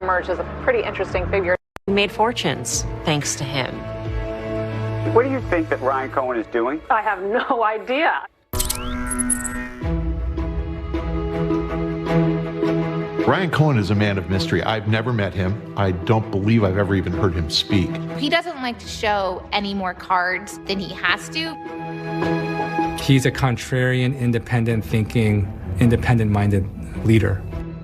emerged as a pretty interesting figure. We made fortunes thanks to him. What do you think that Ryan Cohen is doing? I have no idea. Ryan Cohen is a man of mystery. I've never met him. I don't believe I've ever even heard him speak. He doesn't like to show any more cards than he has to. He's a contrarian, independent thinking, independent-minded leader.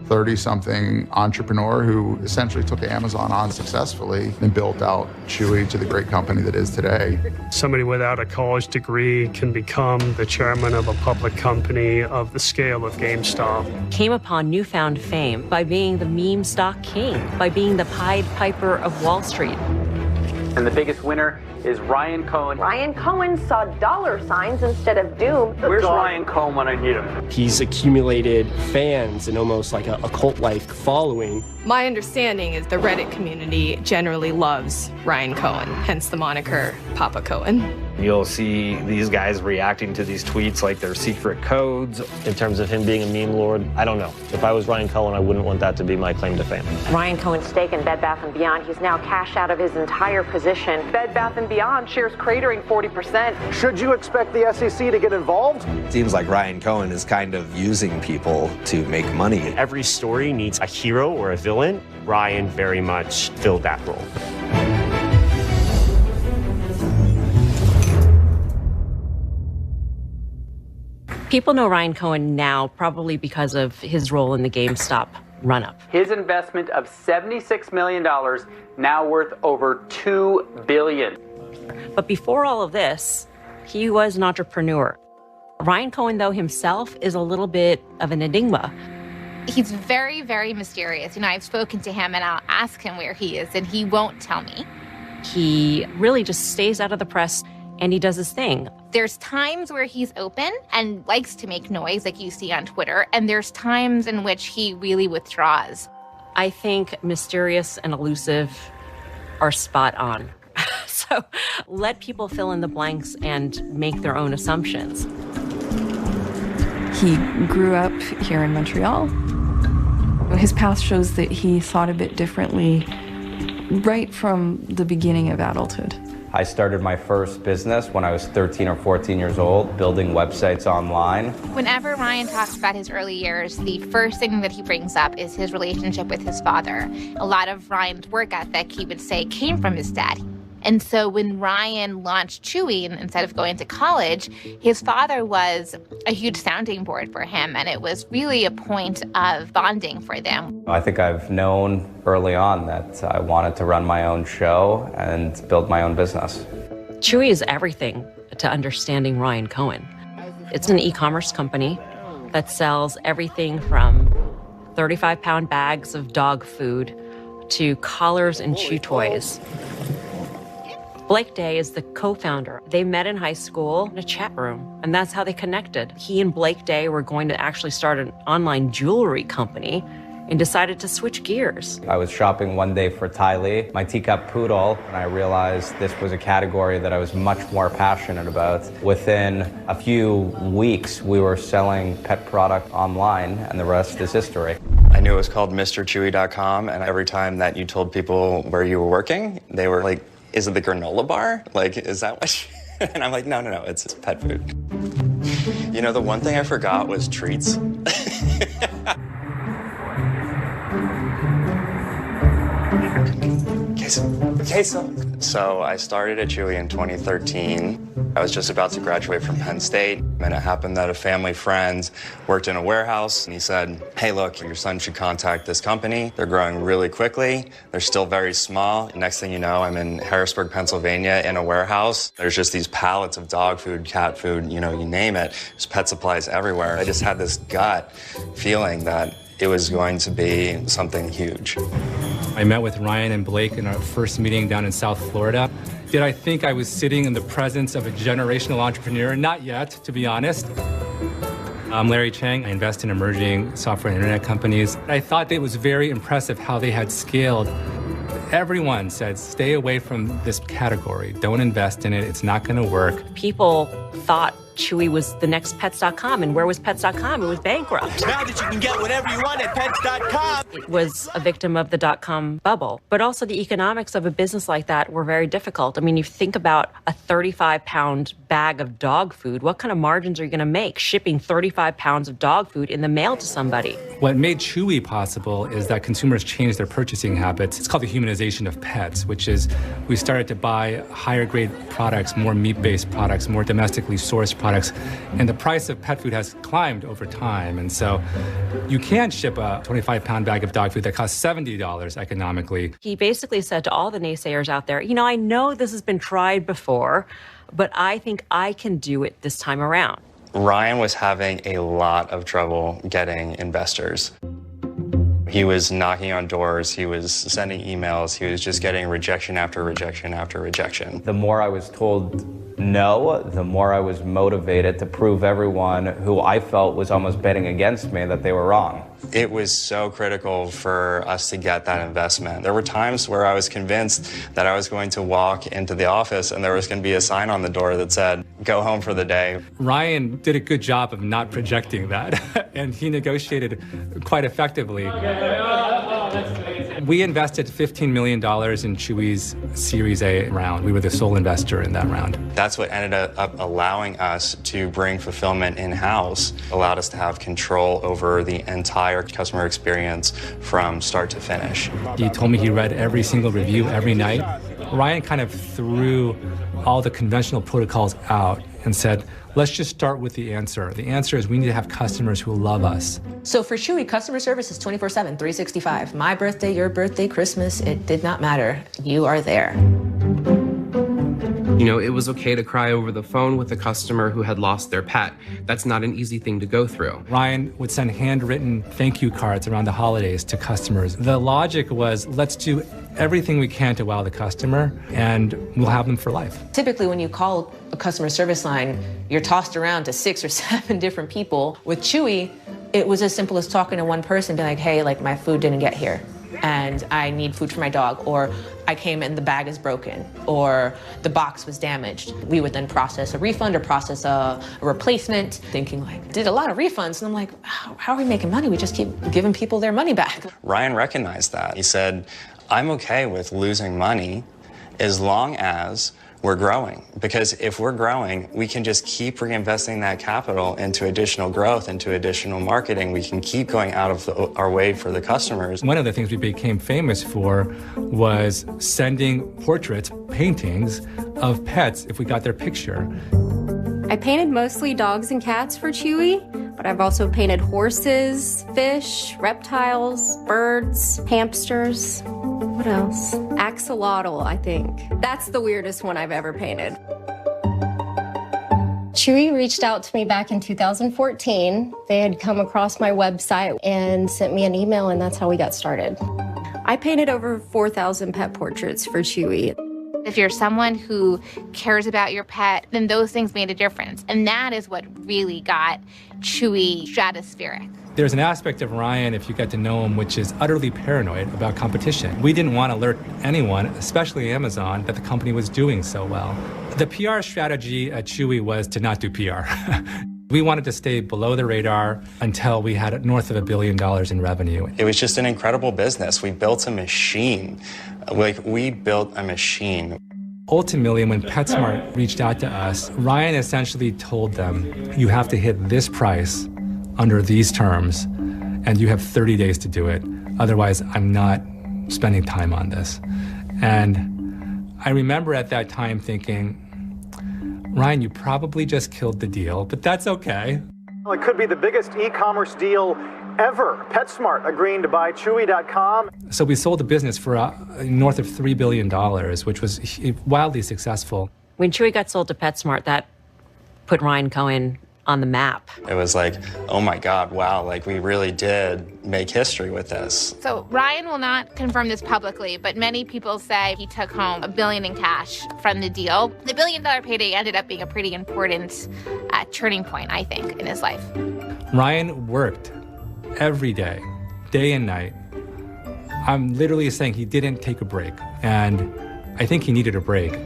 30-something entrepreneur who essentially took Amazon on successfully and built out Chewy to the great company that is today. Somebody without a college degree can become the chairman of a public company of the scale of GameStop. Came upon newfound fame by being the meme stock king, by being the Pied Piper of Wall Street. And the biggest winner is Ryan Cohen. Ryan Cohen saw dollar signs instead of doom. Where's Ryan Cohen when I need him? He's accumulated fans and almost like a cult-like following. My understanding is the Reddit community generally loves Ryan Cohen, hence the moniker Papa Cohen. You'll see these guys reacting to these tweets like they're secret codes. In terms of him being a meme lord, I don't know. If I was Ryan Cohen, I wouldn't want that to be my claim to fame. Ryan Cohen's stake in Bed Bath & Beyond, he's now cashed out of his entire position. Bed Bath & Beyond shares cratering 40%. Should you expect the SEC to get involved? Seems like Ryan Cohen is kind of using people to make money. Every story needs a hero or a villain. Ryan very much filled that role. People know Ryan Cohen now probably because of his role in the GameStop run-up. His investment of $76 million, now worth over $2 billion. But before all of this, he was an entrepreneur. Ryan Cohen, though, himself is a little bit of an enigma. He's very, very mysterious. You know, I've spoken to him and I'll ask him where he is and he won't tell me. He really just stays out of the press and he does his thing. There's times where he's open and likes to make noise like you see on Twitter, and there's times in which he really withdraws. I think mysterious and elusive are spot on. So let people fill in the blanks and make their own assumptions. He grew up here in Montreal. His path shows that he thought a bit differently right from the beginning of adulthood. I started my first business when I was 13 or 14 years old, building websites online. Whenever Ryan talks about his early years, the first thing that he brings up is his relationship with his father. A lot of Ryan's work ethic, he would say, came from his dad. And so when Ryan launched Chewy, instead of going to college, his father was a huge sounding board for him, and it was really a point of bonding for them. I think I've known early on that I wanted to run my own show and build my own business. Chewy is everything to understanding Ryan Cohen. It's an e-commerce company that sells everything from 35-pound bags of dog food to collars and chew toys. Blake Day is the co-founder. They met in high school in a chat room, and that's how they connected. He and Blake Day were going to actually start an online jewelry company and decided to switch gears. I was shopping one day for Tylee, my teacup poodle, and I realized this was a category that I was much more passionate about. Within a few weeks, we were selling pet product online, and the rest is history. I knew it was called MrChewy.com, and every time that you told people where you were working, they were like, is it the granola bar? Like, is that what And I'm like, no, it's pet food. You know, the one thing I forgot was treats. Queso. So I started at Chewy in 2013. I was just about to graduate from Penn State, and it happened that a family friend worked in a warehouse, and he said, hey, look, your son should contact this company. They're growing really quickly. They're still very small. Next thing you know, I'm in Harrisburg, Pennsylvania in a warehouse. There's just these pallets of dog food, cat food, you know, you name it. There's pet supplies everywhere. I just had this gut feeling that it was going to be something huge. I met with Ryan and Blake in our first meeting down in South Florida. Did I think I was sitting in the presence of a generational entrepreneur? Not yet, to be honest. I'm Larry Chang. I invest in emerging software and internet companies. I thought it was very impressive how they had scaled. Everyone said, stay away from this category. Don't invest in it. It's not going to work. People thought Chewy was the next Pets.com. And where was Pets.com? It was bankrupt. Now that you can get whatever you want at Pets.com. It was a victim of the dot-com bubble. But also the economics of a business like that were very difficult. I mean, you think about a 35-pound bag of dog food. What kind of margins are you going to make shipping 35 pounds of dog food in the mail to somebody? What made Chewy possible is that consumers changed their purchasing habits. It's called the humanization of pets, which is we started to buy higher grade products, more meat-based products, more domestically sourced products. And the price of pet food has climbed over time. And so you can't ship a 25-pound bag of dog food that costs $70 economically. He basically said to all the naysayers out there, you know, I know this has been tried before, but I think I can do it this time around. Ryan was having a lot of trouble getting investors. He was knocking on doors, he was sending emails, he was just getting rejection after rejection after rejection. The more I was told no, the more I was motivated to prove everyone who I felt was almost betting against me that they were wrong. It was so critical for us to get that investment. There were times where I was convinced that I was going to walk into the office and there was going to be a sign on the door that said, "Go home for the day." Ryan did a good job of not projecting that, and he negotiated quite effectively. We invested $15 million in Chewy's Series A round. We were the sole investor in that round. That's what ended up allowing us to bring fulfillment in-house, allowed us to have control over the entire customer experience from start to finish. He told me he read every single review every night. Ryan kind of threw all the conventional protocols out and said, let's just start with the answer. The answer is we need to have customers who love us. So for Chewy, customer service is 24/7, 365. My birthday, your birthday, Christmas, it did not matter. You are there. You know, it was okay to cry over the phone with a customer who had lost their pet. That's not an easy thing to go through. Ryan would send handwritten thank you cards around the holidays to customers. The logic was, let's do everything we can to wow the customer, and we'll have them for life. Typically, when you call a customer service line, you're tossed around to 6 or 7 different people. With Chewy, it was as simple as talking to one person, being like, hey, like my food didn't get here, and I need food for my dog, or I came and the bag is broken, or the box was damaged. We would then process a refund or process a replacement, thinking like, did a lot of refunds, and I'm like, how are we making money? We just keep giving people their money back. Ryan recognized that. He said, I'm okay with losing money as long as we're growing. Because if we're growing, we can just keep reinvesting that capital into additional growth, into additional marketing. We can keep going out of our way for the customers. One of the things we became famous for was sending portraits, paintings of pets if we got their picture. I painted mostly dogs and cats for Chewy, but I've also painted horses, fish, reptiles, birds, hamsters. What else? Axolotl, I think. That's the weirdest one I've ever painted. Chewy reached out to me back in 2014. They had come across my website and sent me an email, and that's how we got started. I painted over 4,000 pet portraits for Chewy. If you're someone who cares about your pet, then those things made a difference. And that is what really got Chewy stratospheric. There's an aspect of Ryan, if you get to know him, which is utterly paranoid about competition. We didn't want to alert anyone, especially Amazon, that the company was doing so well. The PR strategy at Chewy was to not do PR. We wanted to stay below the radar until we had north of $1 billion in revenue. It was just an incredible business. We built a machine. We built a machine. Ultimately, when PetSmart reached out to us, Ryan essentially told them, you have to hit this price under these terms, and you have 30 days to do it. Otherwise, I'm not spending time on this. And I remember at that time thinking, Ryan, you probably just killed the deal, but that's okay. Well, it could be the biggest e-commerce deal ever. PetSmart agreeing to buy Chewy.com. So we sold the business for north of $3 billion, which was wildly successful. When Chewy got sold to PetSmart, that put Ryan Cohen on the map. It was like, oh my God, wow, like we really did make history with this. So Ryan will not confirm this publicly, but many people say he took home $1 billion in cash from the deal. The $1 billion payday ended up being a pretty important turning point, I think, in his life. Ryan worked every day, day and night. I'm literally saying he didn't take a break, and I think he needed a break.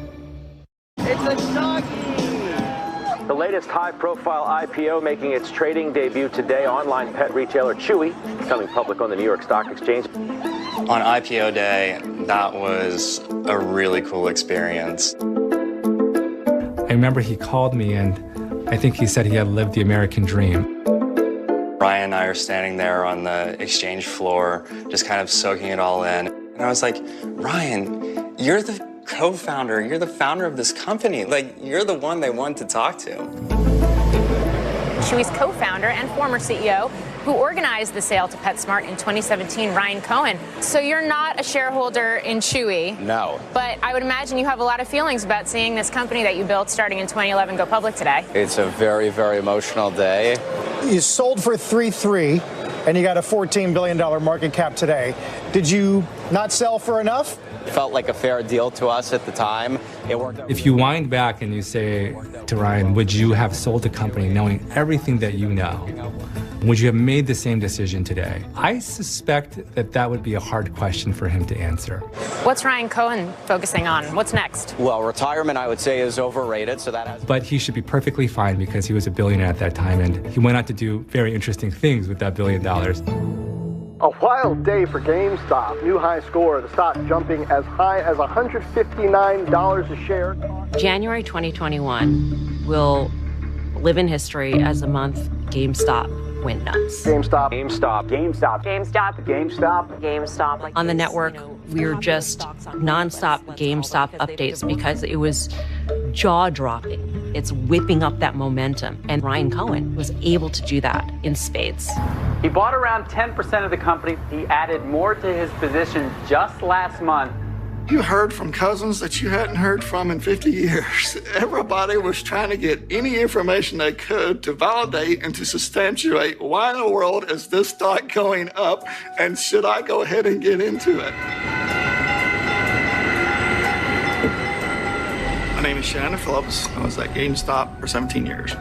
It's a doggy! The latest latest high-profile IPO making its trading debut today. Online pet retailer Chewy coming public on the New York Stock Exchange. On IPO day, that was a really cool experience. I remember he called me and I think he said he had lived the American dream. Ryan and I are standing there on the exchange floor, just kind of soaking it all in. And I was like, Ryan, you're the co-founder, you're the founder of this company. Like, you're the one they want to talk to. Chewy's co-founder and former CEO who organized the sale to PetSmart in 2017, Ryan Cohen. So you're not a shareholder in Chewy. No. But I would imagine you have a lot of feelings about seeing this company that you built starting in 2011 go public today. It's a very, very emotional day. You sold for $3.3 and you got a $14 billion market cap today. Did you not sell for enough? Felt like a fair deal to us at the time. It worked out. If you wind back and you say to Ryan, would you have sold the company knowing everything that you know? Would you have made the same decision today? I suspect that that would be a hard question for him to answer. What's Ryan Cohen focusing on? What's next? Well, retirement, I would say, is overrated, so that has... But he should be perfectly fine because he was a billionaire at that time, and he went on to do very interesting things with that $1 billion. A wild day for GameStop. New high score, the stock jumping as high as $159 a share. January 2021 will live in history as a month GameStop went nuts. GameStop. GameStop. GameStop. GameStop. GameStop. GameStop. On the network, we were just nonstop GameStop updates because it was jaw-dropping. It's whipping up that momentum. And Ryan Cohen was able to do that in spades. He bought around 10% of the company. He added more to his position just last month. You heard from cousins that you hadn't heard from in 50 years. Everybody was trying to get any information they could to validate and to substantiate why in the world is this stock going up and should I go ahead and get into it? My name is Shannon Phillips. I was at GameStop for 17 years.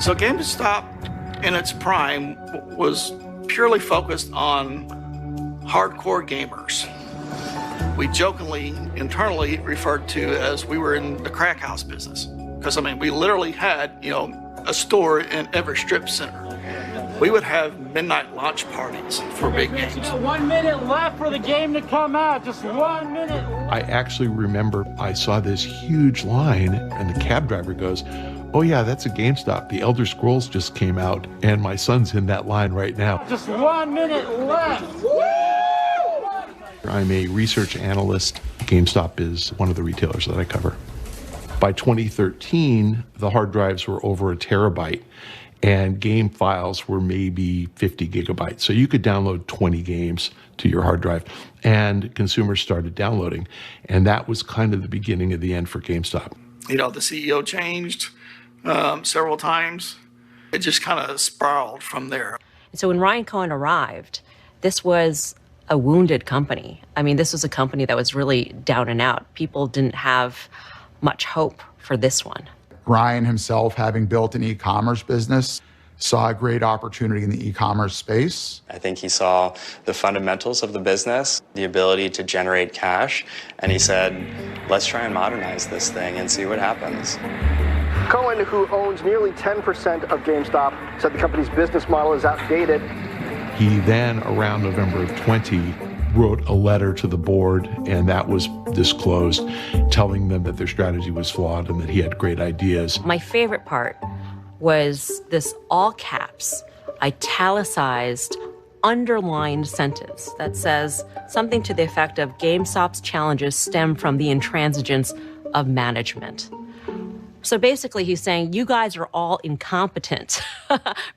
So GameStop in its prime was purely focused on hardcore gamers. We jokingly, internally referred to as we were in the crack house business. Because, I mean, we literally had, a store in every strip center. We would have midnight launch parties for big games. 1 minute left for the game to come out. Just 1 minute. I actually remember I saw this huge line and the cab driver goes, "Oh yeah, that's a GameStop. The Elder Scrolls just came out and my son's in that line right now." Just 1 minute left. I'm a research analyst. GameStop is one of the retailers that I cover. By 2013, the hard drives were over 1 terabyte and game files were maybe 50 gigabytes. So you could download 20 games to your hard drive, and consumers started downloading. And that was kind of the beginning of the end for GameStop. The CEO changed several times. It just kind of spiraled from there. So when Ryan Cohen arrived, this was a wounded company. I mean, this was a company that was really down and out. People didn't have much hope for this one. Ryan himself, having built an e-commerce business, saw a great opportunity in the e-commerce space. I think he saw the fundamentals of the business, the ability to generate cash, and he said, let's try and modernize this thing and see what happens. Cohen, who owns nearly 10% of GameStop, said the company's business model is outdated. He then, around November of 20, wrote a letter to the board, and that was disclosed, telling them that their strategy was flawed and that he had great ideas. My favorite part was this all caps, italicized, underlined sentence that says something to the effect of GameStop's challenges stem from the intransigence of management. So basically he's saying you guys are all incompetent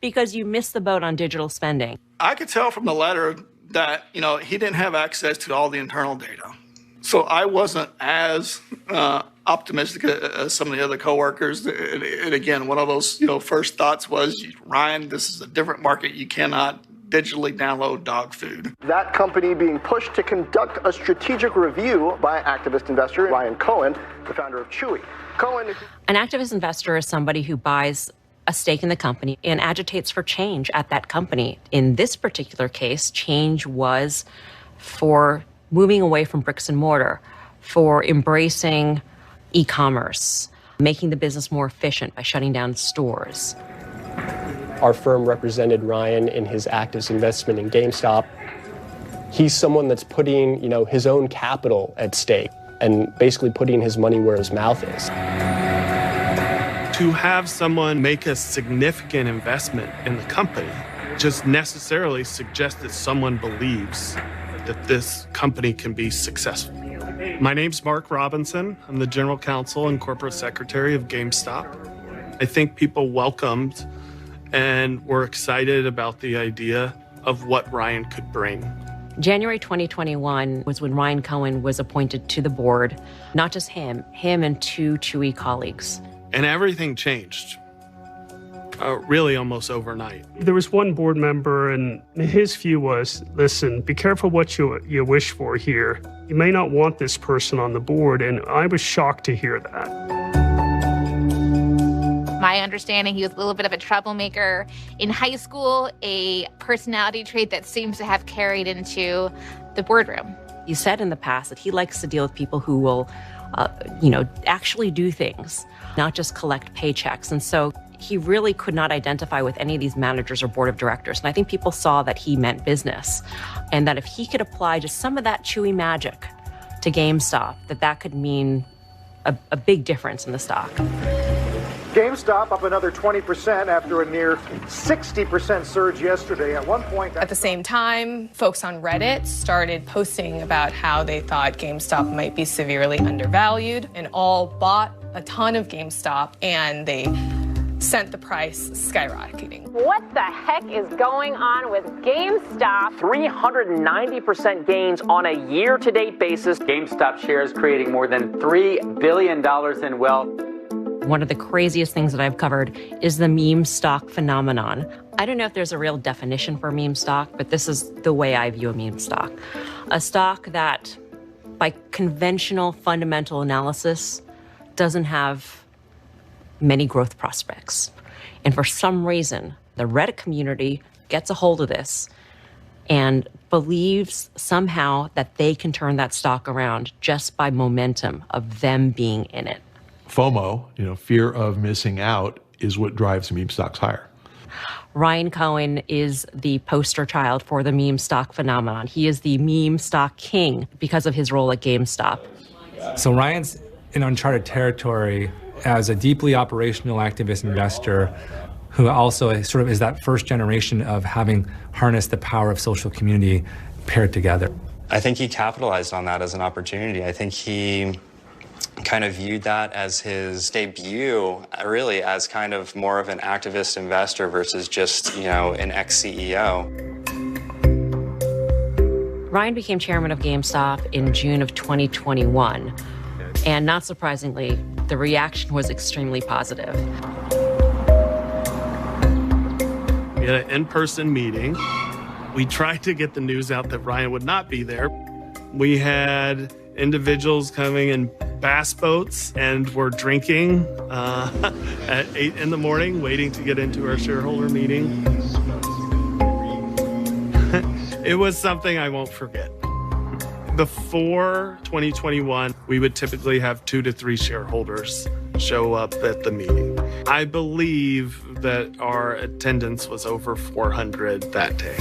because you missed the boat on digital spending. I could tell from the letter that, he didn't have access to all the internal data. So I wasn't as optimistic as some of the other coworkers. And again, one of those, first thoughts was, Ryan, this is a different market. You cannot digitally download dog food. That company being pushed to conduct a strategic review by activist investor Ryan Cohen, the founder of Chewy. Cohen. An activist investor is somebody who buys a stake in the company and agitates for change at that company. In this particular case, change was for moving away from bricks and mortar, for embracing e-commerce, making the business more efficient by shutting down stores. Our firm represented Ryan in his active investment in GameStop. He's someone that's putting, his own capital at stake and basically putting his money where his mouth is. To have someone make a significant investment in the company just necessarily suggests that someone believes that this company can be successful. My name's Mark Robinson. I'm the General Counsel and Corporate Secretary of GameStop. I think people welcomed and were excited about the idea of what Ryan could bring. January 2021 was when Ryan Cohen was appointed to the board. Not just him and 2 Chewy colleagues. And everything changed, really almost overnight. There was one board member, and his view was, listen, be careful what you wish for here. You may not want this person on the board, and I was shocked to hear that. My understanding, he was a little bit of a troublemaker in high school, a personality trait that seems to have carried into the boardroom. He said in the past that he likes to deal with people who will, actually do things, not just collect paychecks. And so he really could not identify with any of these managers or board of directors. And I think people saw that he meant business, and that if he could apply just some of that Chewy magic to GameStop, that could mean a big difference in the stock. GameStop up another 20% after a near 60% surge yesterday. At one point... At the same time, folks on Reddit started posting about how they thought GameStop might be severely undervalued, and all bought a ton of GameStop, and they sent the price skyrocketing. What the heck is going on with GameStop? 390% gains on a year-to-date basis. GameStop shares creating more than $3 billion in wealth. One of the craziest things that I've covered is the meme stock phenomenon. I don't know if there's a real definition for meme stock, but this is the way I view a meme stock. A stock that, by conventional fundamental analysis, doesn't have many growth prospects. And for some reason, the Reddit community gets a hold of this and believes somehow that they can turn that stock around just by momentum of them being in it. FOMO, fear of missing out, is what drives meme stocks higher. Ryan Cohen is the poster child for the meme stock phenomenon. He is the meme stock king because of his role at GameStop. So Ryan's in uncharted territory as a deeply operational activist investor who also sort of is that first generation of having harnessed the power of social community paired together. I think he capitalized on that as an opportunity. I think he kind of viewed that as his debut, really as kind of more of an activist investor versus just, an ex-CEO. Ryan became chairman of GameStop in June of 2021. And not surprisingly, the reaction was extremely positive. We had an in-person meeting. We tried to get the news out that Ryan would not be there. We had individuals coming in bass boats and were drinking at 8 in the morning, waiting to get into our shareholder meeting. It was something I won't forget. Before 2021, we would typically have 2 to 3 shareholders show up at the meeting. I believe that our attendance was over 400 that day.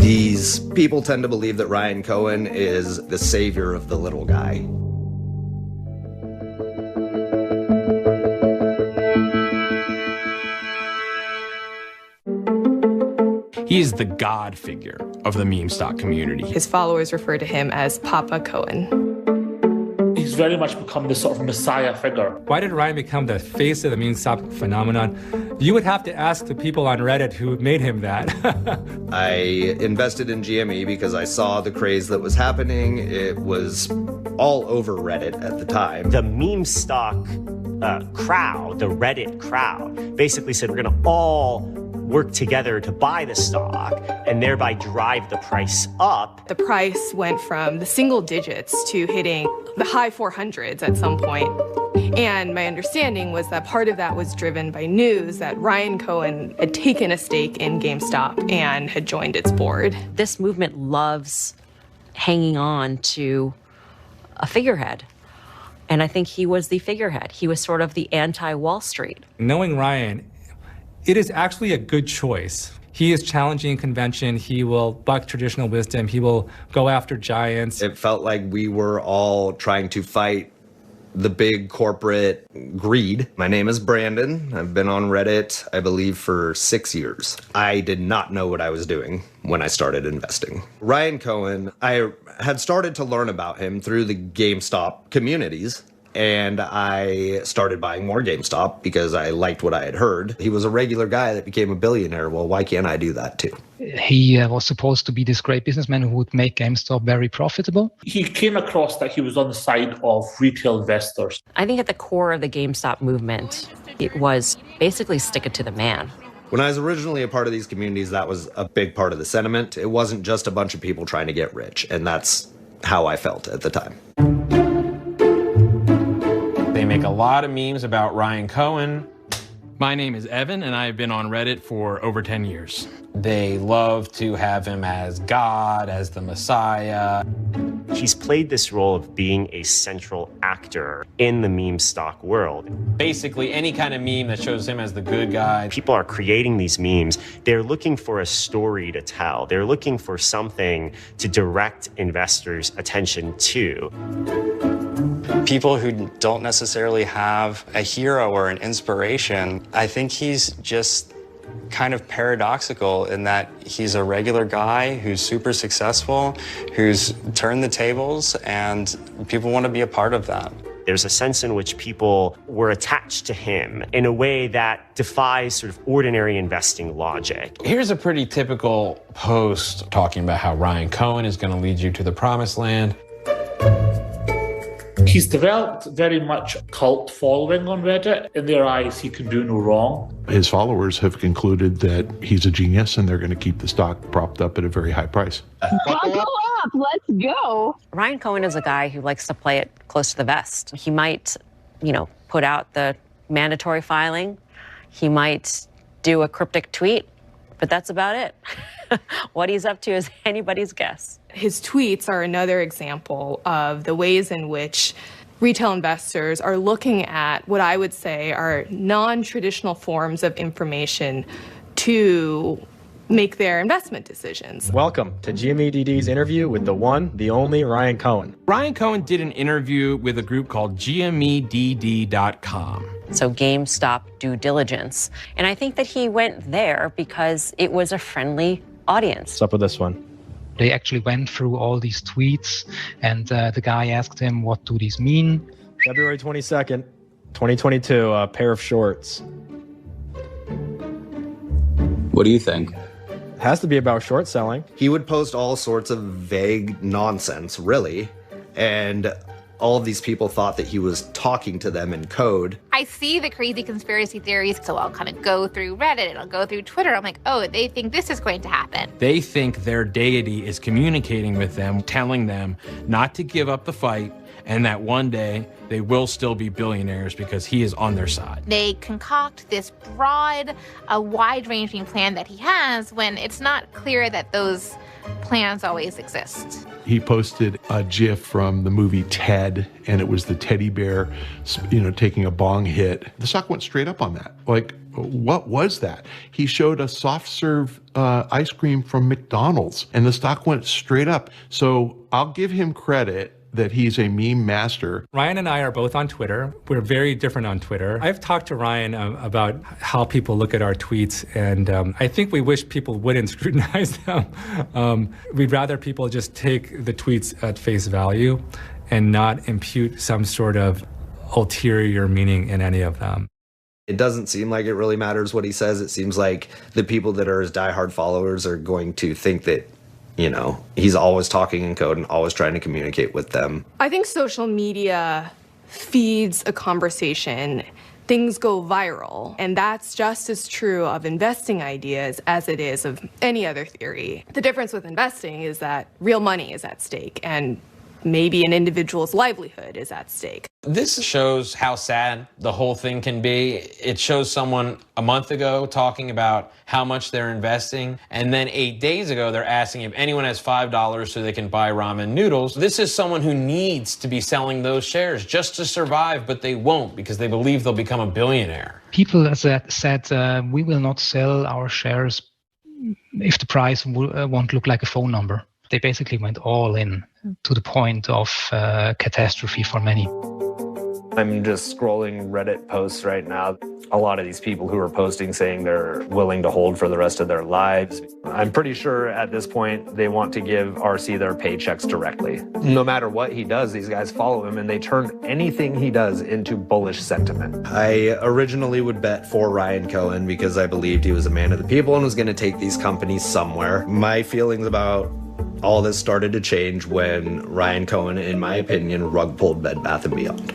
These people tend to believe that Ryan Cohen is the savior of the little guy. He is the god figure of the meme stock community. His followers refer to him as Papa Cohen. He's very much become this sort of messiah figure. Why did Ryan become the face of the meme stock phenomenon? You would have to ask the people on Reddit who made him that. I invested in GME because I saw the craze that was happening. It was all over Reddit at the time. The meme stock crowd, the Reddit crowd, basically said we're going to all work together to buy the stock and thereby drive the price up. The price went from the single digits to hitting the high 400s at some point. And my understanding was that part of that was driven by news that Ryan Cohen had taken a stake in GameStop and had joined its board. This movement loves hanging on to a figurehead. And I think he was the figurehead. He was sort of the anti-Wall Street. Knowing Ryan, it is actually a good choice. He is challenging convention. He will buck traditional wisdom. He will go after giants. It felt like we were all trying to fight the big corporate greed. My name is Brandon. I've been on Reddit, I believe, for 6 years. I did not know what I was doing when I started investing. Ryan Cohen, I had started to learn about him through the GameStop communities. And I started buying more GameStop because I liked what I had heard. He was a regular guy that became a billionaire. Well, why can't I do that too? He was supposed to be this great businessman who would make GameStop very profitable. He came across that he was on the side of retail investors. I think at the core of the GameStop movement, it was basically stick it to the man. When I was originally a part of these communities, that was a big part of the sentiment. It wasn't just a bunch of people trying to get rich. And that's how I felt at the time. They make a lot of memes about Ryan Cohen. My name is Evan, and I've been on Reddit for over 10 years. They love to have him as God, as the Messiah. He's played this role of being a central actor in the meme stock world. Basically, any kind of meme that shows him as the good guy. People are creating these memes. They're looking for a story to tell. They're looking for something to direct investors' attention to. People who don't necessarily have a hero or an inspiration, I think he's just kind of paradoxical in that he's a regular guy who's super successful, who's turned the tables, and people want to be a part of that. There's a sense in which people were attached to him in a way that defies sort of ordinary investing logic. Here's a pretty typical post talking about how Ryan Cohen is going to lead you to the promised land. He's developed very much a cult following on Reddit. In their eyes, he can do no wrong. His followers have concluded that he's a genius and they're going to keep the stock propped up at a very high price. Buckle up, let's go. Ryan Cohen is a guy who likes to play it close to the vest. He might, put out the mandatory filing. He might do a cryptic tweet, but that's about it. What he's up to is anybody's guess. His tweets are another example of the ways in which retail investors are looking at what I would say are non-traditional forms of information to make their investment decisions. Welcome to GMEDD's interview with the one, the only Ryan Cohen. Ryan Cohen did an interview with a group called GMEDD.com. So GameStop due diligence. And I think that he went there because it was a friendly audience. What's up with this one? They actually went through all these tweets, and the guy asked him, what do these mean? February 22nd, 2022, a pair of shorts. What do you think? It has to be about short selling. He would post all sorts of vague nonsense, really, and all of these people thought that he was talking to them in code. I see the crazy conspiracy theories, so I'll kind of go through Reddit and I'll go through Twitter. I'm like, oh, they think this is going to happen. They think their deity is communicating with them, telling them not to give up the fight, and that one day they will still be billionaires because he is on their side. They concoct this broad, wide-ranging plan that he has when it's not clear that those plans always exist. He posted a GIF from the movie Ted, and it was the teddy bear, taking a bong hit. The stock went straight up on that. Like, what was that? He showed a soft serve ice cream from McDonald's, and the stock went straight up. So I'll give him credit that he's a meme master. Ryan and I are both on Twitter. We're very different on Twitter. I've talked to Ryan about how people look at our tweets, and I think we wish people wouldn't scrutinize them. We'd rather people just take the tweets at face value and not impute some sort of ulterior meaning in any of them. It doesn't seem like it really matters what he says. It seems like the people that are his diehard followers are going to think that he's always talking in code and always trying to communicate with them. I think social media feeds a conversation. Things go viral, and that's just as true of investing ideas as it is of any other theory. The difference with investing is that real money is at stake, and maybe an individual's livelihood is at stake. This shows how sad the whole thing can be. It shows someone a month ago talking about how much they're investing, and then 8 days ago they're asking if anyone has $5 so they can buy ramen noodles. This is someone who needs to be selling those shares just to survive, but they won't because they believe they'll become a billionaire. People said we will not sell our shares if the price won't look like a phone number. They basically went all in to the point of catastrophe for many. I'm just scrolling Reddit posts right now. A lot of these people who are posting saying they're willing to hold for the rest of their lives. I'm pretty sure at this point they want to give RC their paychecks directly. No matter what he does, these guys follow him and they turn anything he does into bullish sentiment. I originally would bet for Ryan Cohen because I believed he was a man of the people and was going to take these companies somewhere. My feelings about all this started to change when Ryan Cohen, in my opinion, rug pulled Bed Bath & Beyond.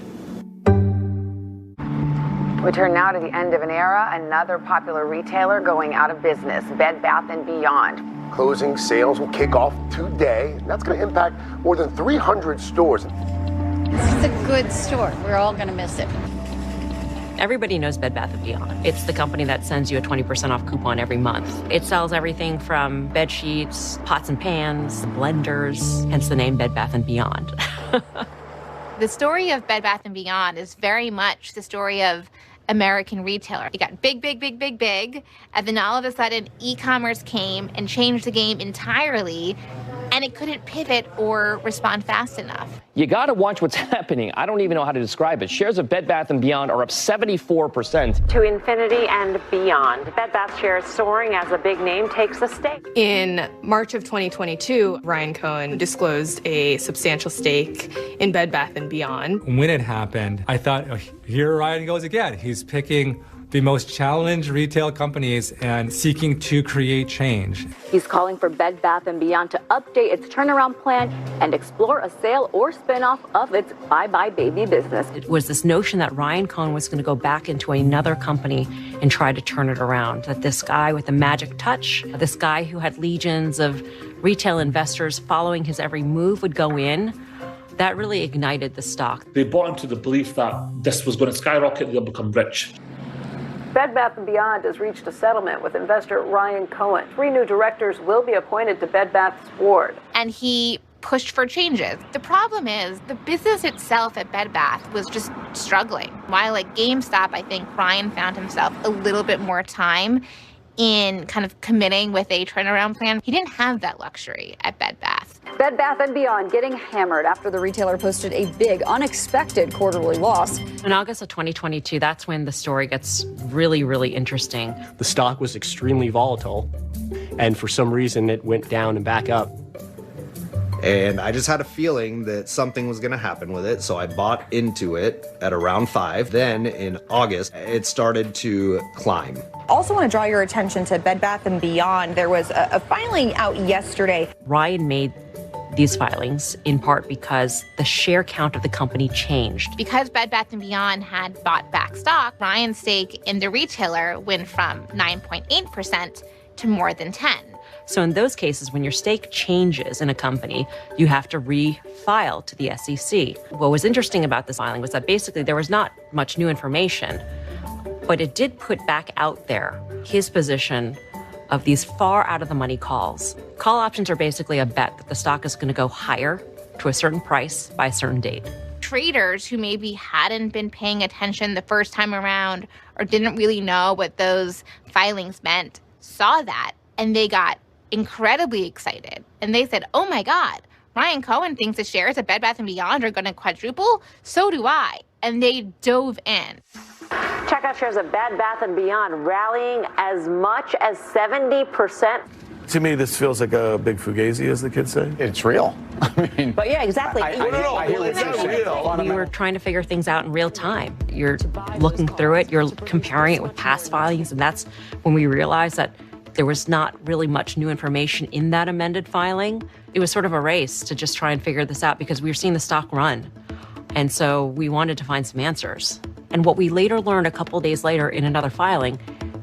We turn now to the end of an era, another popular retailer going out of business, Bed Bath & Beyond. Closing sales will kick off today. That's going to impact more than 300 stores. This is a good store. We're all going to miss it. Everybody knows Bed Bath & Beyond. It's the company that sends you a 20% off coupon every month. It sells everything from bed sheets, pots and pans, blenders, hence the name Bed Bath & Beyond. The story of Bed Bath & Beyond is very much the story of American retailer. It got big, and then all of a sudden e-commerce came and changed the game entirely, and it couldn't pivot or respond fast enough. You gotta watch what's happening. I don't even know how to describe it. Shares of Bed Bath & Beyond are up 74%. To infinity and beyond. Bed Bath shares soaring as a big name takes a stake. In March of 2022, Ryan Cohen disclosed a substantial stake in Bed Bath & Beyond. When it happened, I thought, oh, here Ryan goes again. He's picking the most challenged retail companies and seeking to create change. He's calling for Bed Bath & Beyond to update its turnaround plan and explore a sale or spinoff of its bye-bye baby business. It was this notion that Ryan Cohen was going to go back into another company and try to turn it around, that this guy with a magic touch, this guy who had legions of retail investors following his every move would go in. That really ignited the stock. They bought into the belief that this was going to skyrocket, they'll become rich. Bed Bath & Beyond has reached a settlement with investor Ryan Cohen. 3 new directors will be appointed to Bed Bath's board. And he pushed for changes. The problem is the business itself at Bed Bath was just struggling. While at GameStop, I think Ryan found himself a little bit more time in kind of committing with a turnaround plan. He didn't have that luxury at Bed Bath. Bed Bath & Beyond getting hammered after the retailer posted a big, unexpected quarterly loss. In August of 2022, that's when the story gets really, really interesting. The stock was extremely volatile, and for some reason it went down and back up. And I just had a feeling that something was going to happen with it, so I bought into it at around 5. Then in August, it started to climb. Also want to draw your attention to Bed Bath & Beyond. There was a filing out yesterday. Ryan made these filings in part because the share count of the company changed. Because Bed Bath & Beyond had bought back stock, Ryan's stake in the retailer went from 9.8% to more than 10%. So in those cases, when your stake changes in a company, you have to refile to the SEC. What was interesting about this filing was that basically there was not much new information, but it did put back out there his position of these far out of the money calls. Call options are basically a bet that the stock is going to go higher to a certain price by a certain date. Traders who maybe hadn't been paying attention the first time around or didn't really know what those filings meant saw that, and they got incredibly excited. And they said, oh my God, Ryan Cohen thinks the shares at Bed Bath & Beyond are going to quadruple. So do I. And they dove in. Checkout shares of Bed Bath & Beyond rallying as much as 70%. To me, this feels like a big fugazi, as the kids say. It's real. I mean, but yeah, exactly. I hear what you're saying. We were trying to figure things out in real time. You're looking through it, you're comparing it with past filings, and that's when we realized that there was not really much new information in that amended filing. It was sort of a race to just try and figure this out because we were seeing the stock run. And so we wanted to find some answers. And what we later learned a couple days later in another filing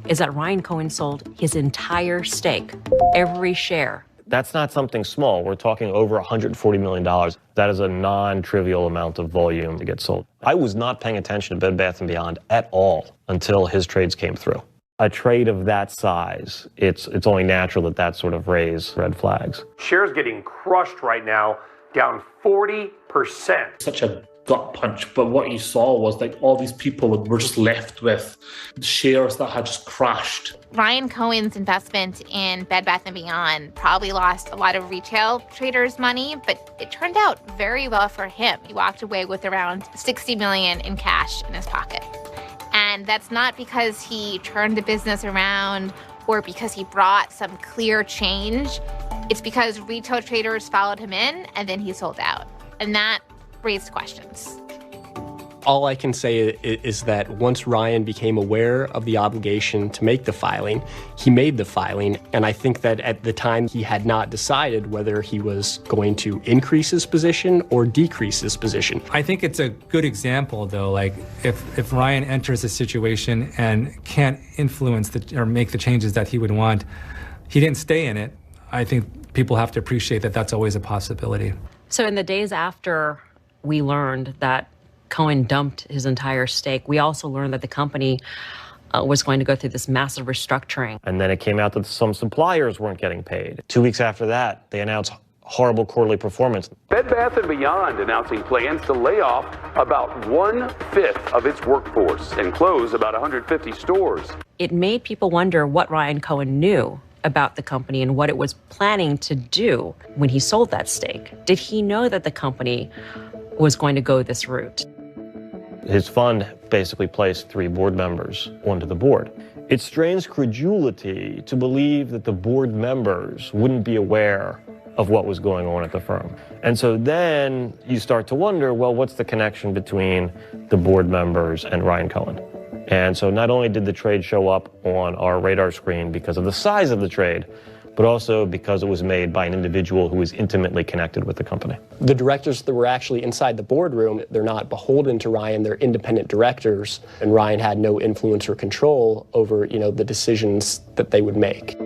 is that Ryan Cohen sold his entire stake, every share. That's not something small. We're talking over $140 million. That is a non-trivial amount of volume to get sold. I was not paying attention to Bed Bath & Beyond at all until his trades came through. A trade of that size, it's only natural that that sort of raise red flags. Shares getting crushed right now, down 40%. Such a gut punch, but what you saw was like all these people were just left with shares that had just crashed. Ryan Cohen's investment in Bed Bath & Beyond probably lost a lot of retail traders' money, but it turned out very well for him. He walked away with around $60 million in cash in his pocket. And that's not because he turned the business around or because he brought some clear change. It's because retail traders followed him in and then he sold out. And that raised questions. All I can say is that once Ryan became aware of the obligation to make the filing, he made the filing. And I think that at the time he had not decided whether he was going to increase his position or decrease his position. I think it's a good example, though, like if Ryan enters a situation and can't influence or make the changes that he would want, he didn't stay in it. I think people have to appreciate that that's always a possibility. So in the days after we learned that Cohen dumped his entire stake, we also learned that the company was going to go through this massive restructuring. And then it came out that some suppliers weren't getting paid. 2 weeks after that, they announced horrible quarterly performance. Bed Bath & Beyond announcing plans to lay off about 1/5 of its workforce and close about 150 stores. It made people wonder what Ryan Cohen knew about the company and what it was planning to do when he sold that stake. Did he know that the company was going to go this route? His fund basically placed 3 board members onto the board. It strains credulity to believe that the board members wouldn't be aware of what was going on at the firm. And so then you start to wonder, well, what's the connection between the board members and Ryan Cohen? And so not only did the trade show up on our radar screen because of the size of the trade, but also because it was made by an individual who was intimately connected with the company. The directors that were actually inside the boardroom, they're not beholden to Ryan, they're independent directors, and Ryan had no influence or control over, the decisions that they would make.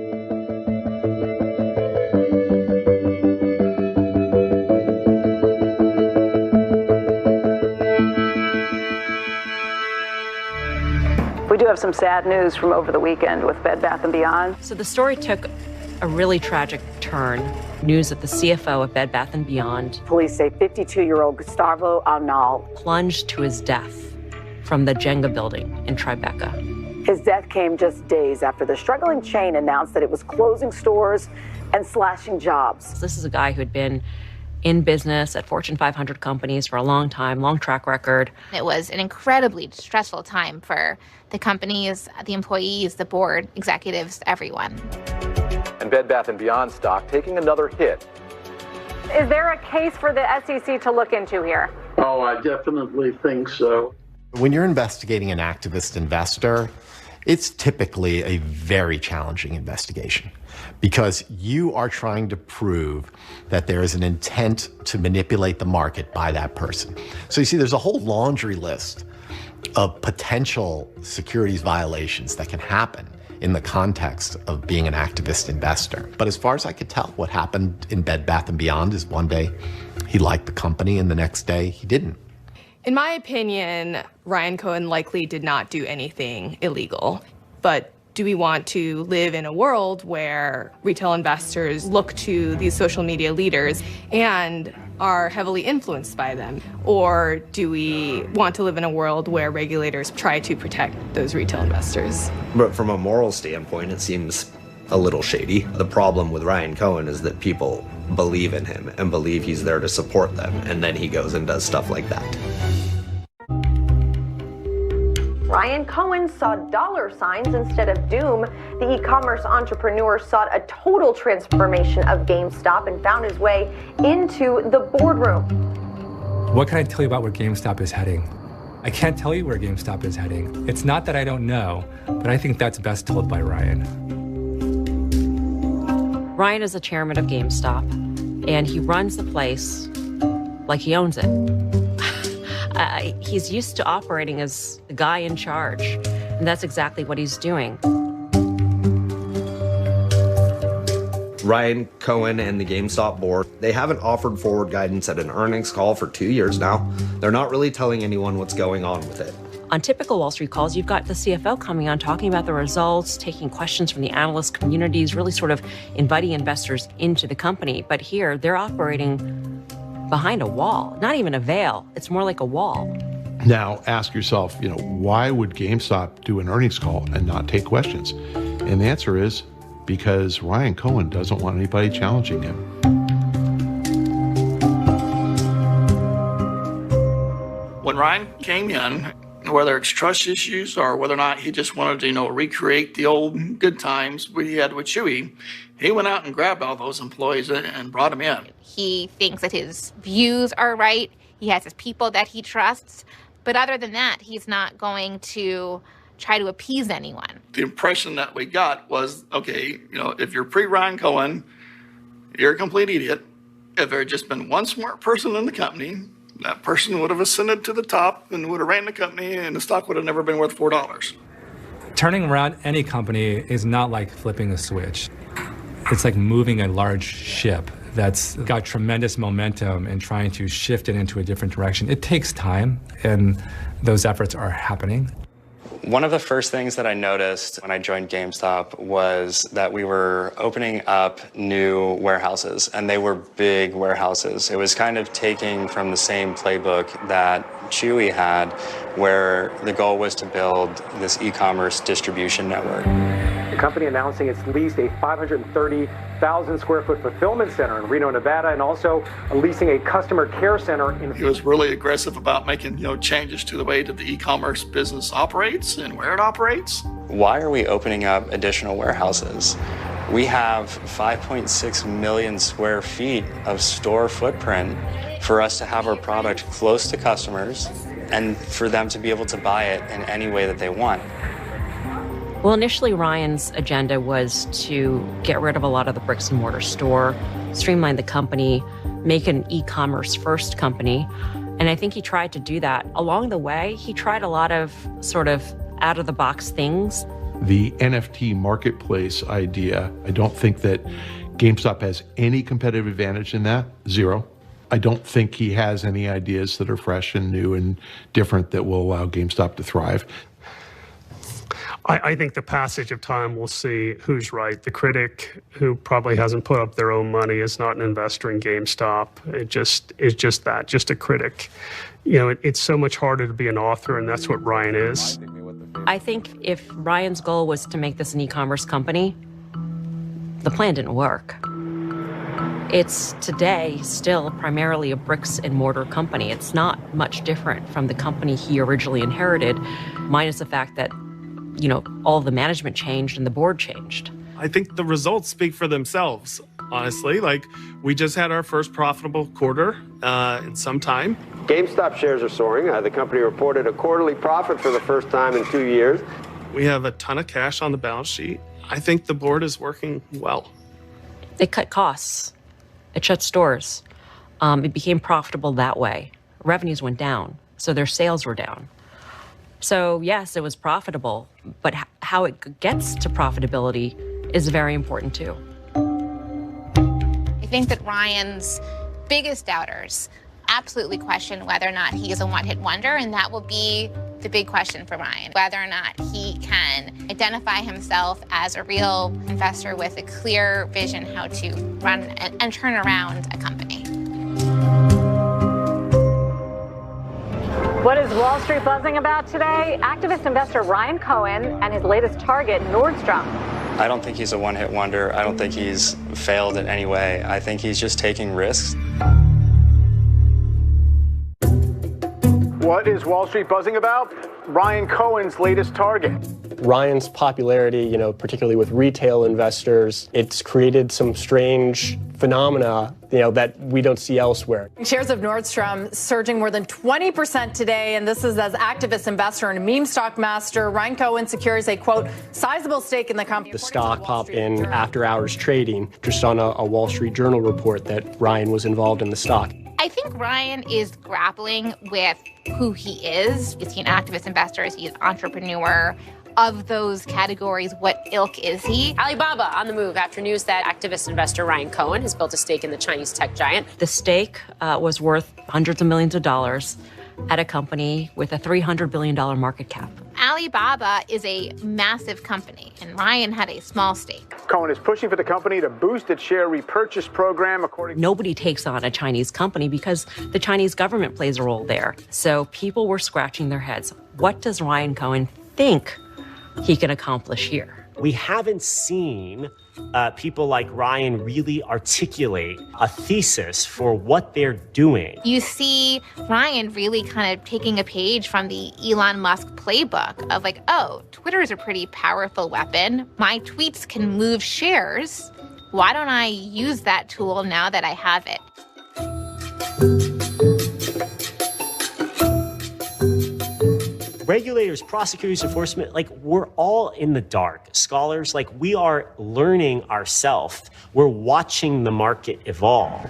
We do have some sad news from over the weekend with Bed Bath & Beyond. So the story took a really tragic turn. News that the CFO of Bed Bath & Beyond, Police say 52-year-old Gustavo Arnal plunged to his death from the Jenga building in Tribeca. His death came just days after the struggling chain announced that it was closing stores and slashing jobs. This is a guy who had been in business at Fortune 500 companies for a long time, long track record. It was an incredibly stressful time for the companies, the employees, the board, executives, everyone. And Bed Bath & Beyond stock taking another hit. Is there a case for the SEC to look into here? Oh, I definitely think so. When you're investigating an activist investor, it's typically a very challenging investigation because you are trying to prove that there is an intent to manipulate the market by that person. So you see, there's a whole laundry list of potential securities violations that can happen in the context of being an activist investor. But as far as I could tell, what happened in Bed Bath & Beyond is one day he liked the company and the next day he didn't. In my opinion, Ryan Cohen likely did not do anything illegal. But do we want to live in a world where retail investors look to these social media leaders and are heavily influenced by them? Or do we want to live in a world where regulators try to protect those retail investors? But from a moral standpoint, it seems a little shady. The problem with Ryan Cohen is that people believe in him and believe he's there to support them, and then he goes and does stuff like that. Ryan Cohen saw dollar signs instead of doom. The e-commerce entrepreneur sought a total transformation of GameStop and found his way into the boardroom. What can I tell you about where GameStop is heading? I can't tell you where GameStop is heading. It's not that I don't know, but I think that's best told by Ryan. Ryan is the chairman of GameStop, and he runs the place like he owns it. He's used to operating as the guy in charge, and that's exactly what he's doing. Ryan Cohen and the GameStop board, they haven't offered forward guidance at an earnings call for 2 years now. They're not really telling anyone what's going on with it. On typical Wall Street calls, you've got the CFO coming on, talking about the results, taking questions from the analyst communities, really sort of inviting investors into the company. But here, they're operating behind a wall, not even a veil. It's more like a wall. Now, ask yourself, why would GameStop do an earnings call and not take questions? And the answer is because Ryan Cohen doesn't want anybody challenging him. When Ryan came in, whether it's trust issues or whether or not he just wanted to, recreate the old good times we had with Chewy, he went out and grabbed all those employees and brought them in. He thinks that his views are right. He has his people that he trusts. But other than that, he's not going to try to appease anyone. The impression that we got was, okay, if you're pre-Ryan Cohen, you're a complete idiot. If there had just been one smart person in the company, that person would have ascended to the top and would have ran the company, and the stock would have never been worth $4. Turning around any company is not like flipping a switch. It's like moving a large ship that's got tremendous momentum and trying to shift it into a different direction. It takes time, and those efforts are happening. One of the first things that I noticed when I joined GameStop was that we were opening up new warehouses, and they were big warehouses. It was kind of taking from the same playbook that Chewy had, where the goal was to build this e-commerce distribution network. The company announcing it's leased a 530,000 square foot fulfillment center in Reno, Nevada, and also leasing a customer care center in. He was really aggressive about making, changes to the way that the e-commerce business operates and where it operates. Why are we opening up additional warehouses? We have 5.6 million square feet of store footprint for us to have our product close to customers and for them to be able to buy it in any way that they want. Well, initially, Ryan's agenda was to get rid of a lot of the bricks and mortar store, streamline the company, make an e-commerce first company. And I think he tried to do that. Along the way, he tried a lot of sort of out of the box things. The NFT marketplace idea, I don't think that GameStop has any competitive advantage in that. Zero. I don't think he has any ideas that are fresh and new and different that will allow GameStop to thrive. I think the passage of time will see who's right. The critic who probably hasn't put up their own money is not an investor in GameStop. It is just that, just a critic. It's so much harder to be an author, and that's what Ryan is. I think if Ryan's goal was to make this an e-commerce company, the plan didn't work. It's today still primarily a bricks and mortar company. It's not much different from the company he originally inherited, minus the fact that all the management changed and the board changed. I think the results speak for themselves, honestly. We just had our first profitable quarter in some time. GameStop shares are soaring. The company reported a quarterly profit for the first time in 2 years. We have a ton of cash on the balance sheet. I think the board is working well. It cut costs. It shut stores. It became profitable that way. Revenues went down, so their sales were down. So yes, it was profitable, but how it gets to profitability is very important too. I think that Ryan's biggest doubters absolutely question whether or not he is a one-hit wonder, and that will be the big question for Ryan, whether or not he can identify himself as a real investor with a clear vision how to run and turn around a company. What is Wall Street buzzing about today? Activist investor Ryan Cohen and his latest target, Nordstrom. I don't think he's a one-hit wonder. I don't think he's failed in any way. I think he's just taking risks. What is Wall Street buzzing about? Ryan Cohen's latest target. Ryan's popularity, particularly with retail investors, it's created some strange phenomena, that we don't see elsewhere. Shares of Nordstrom surging more than 20% today, and this is as activist investor and meme stock master Ryan Cohen secures a, quote, sizable stake in the company. The stock popped in after hours trading, just on a Wall Street Journal report that Ryan was involved in the stock. I think Ryan is grappling with who he is. Is he an activist investor? Is he an entrepreneur? of those categories, what ilk is he? Alibaba on the move after news that activist investor Ryan Cohen has built a stake in the Chinese tech giant. The stake was worth hundreds of millions of dollars at a company with a $300 billion market cap. Alibaba is a massive company, and Ryan had a small stake. Cohen is pushing for the company to boost its share repurchase program, according. Nobody takes on a Chinese company because the Chinese government plays a role there. So people were scratching their heads. What does Ryan Cohen think he can accomplish here? We haven't seen people like Ryan really articulate a thesis for what they're doing. You see Ryan really kind of taking a page from the Elon Musk playbook of like, oh, Twitter is a pretty powerful weapon. My tweets can move shares. Why don't I use that tool now that I have it? Regulators, prosecutors, enforcement, like we're all in the dark. Scholars, like we are learning ourselves. We're watching the market evolve.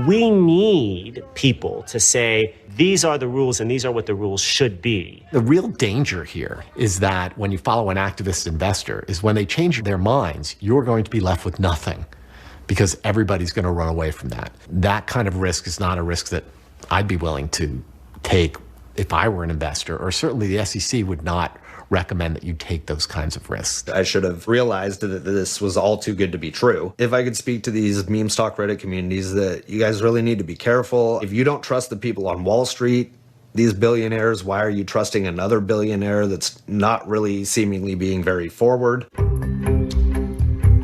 We need people to say, these are the rules and these are what the rules should be. The real danger here is that when you follow an activist investor is when they change their minds, you're going to be left with nothing because everybody's going to run away from that. That kind of risk is not a risk that I'd be willing to take if I were an investor, or certainly the SEC would not recommend that you take those kinds of risks. I should have realized that this was all too good to be true. If I could speak to these meme stock Reddit communities, that you guys really need to be careful. If you don't trust the people on Wall Street, these billionaires, why are you trusting another billionaire that's not really seemingly being very forward?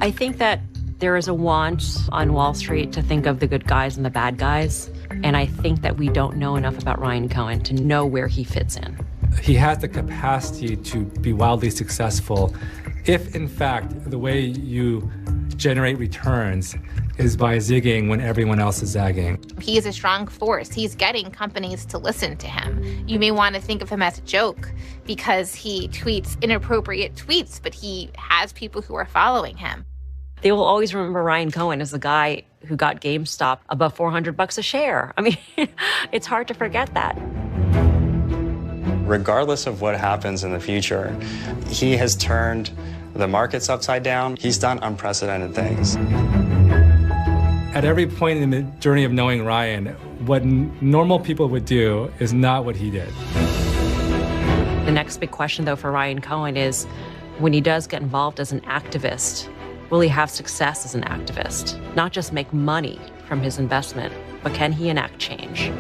I think that there is a want on Wall Street to think of the good guys and the bad guys. And I think that we don't know enough about Ryan Cohen to know where he fits in. He has the capacity to be wildly successful if, in fact, the way you generate returns is by zigging when everyone else is zagging. He is a strong force. He's getting companies to listen to him. You may want to think of him as a joke because he tweets inappropriate tweets, but he has people who are following him. They will always remember Ryan Cohen as the guy who got GameStop above $400 a share. I mean, it's hard to forget that. Regardless of what happens in the future, he has turned the markets upside down. He's done unprecedented things. At every point in the journey of knowing Ryan, what normal people would do is not what he did. The next big question, though, for Ryan Cohen is when he does get involved as an activist, will he have success as an activist? Not just make money from his investment, but can he enact change?